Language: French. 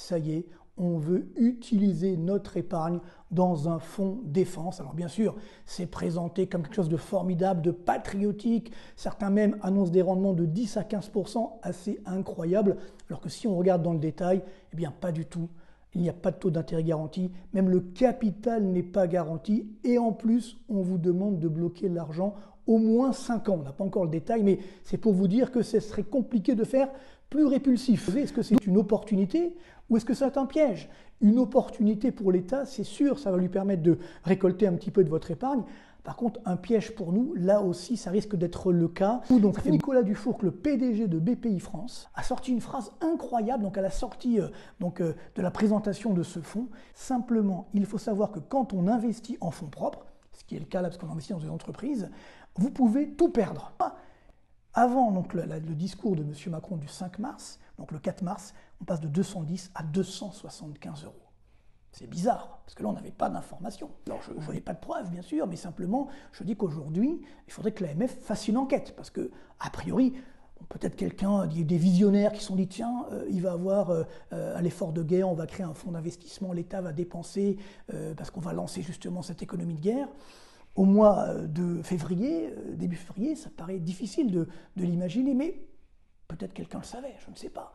ça y est, on veut utiliser notre épargne dans un fonds défense. Alors bien sûr, c'est présenté comme quelque chose de formidable, de patriotique. Certains même annoncent des rendements de 10 à 15%, assez incroyables. Alors que si on regarde dans le détail, eh bien pas du tout. Il n'y a pas de taux d'intérêt garanti, même le capital n'est pas garanti. Et en plus, on vous demande de bloquer l'argent au moins 5 ans. On n'a pas encore le détail, mais c'est pour vous dire que ce serait compliqué de faire plus répulsif. Est-ce que c'est une opportunité ou est-ce que c'est un piège? Une opportunité pour l'État, c'est sûr, ça va lui permettre de récolter un petit peu de votre épargne. Par contre, un piège pour nous, là aussi, ça risque d'être le cas. Donc, Nicolas Dufourcq, le PDG de BPI France, a sorti une phrase incroyable donc à la sortie de la présentation de ce fonds. Simplement, il faut savoir que quand on investit en fonds propres, ce qui est le cas là parce qu'on investit dans une entreprise, vous pouvez tout perdre. Avant donc, le discours de M. Macron du 5 mars, donc le 4 mars, on passe de 210 à 275 euros. C'est bizarre, parce que là, on n'avait pas d'informations. Alors, je ne voyais pas de preuves, bien sûr, mais simplement, je dis qu'aujourd'hui, il faudrait que l'AMF fasse une enquête, parce que, a priori, peut-être quelqu'un, des visionnaires qui se sont dit, tiens, il va avoir, à l'effort de guerre, on va créer un fonds d'investissement, l'État va dépenser, parce qu'on va lancer justement cette économie de guerre. Au mois de février, début février, ça paraît difficile de l'imaginer, mais peut-être quelqu'un le savait, je ne sais pas.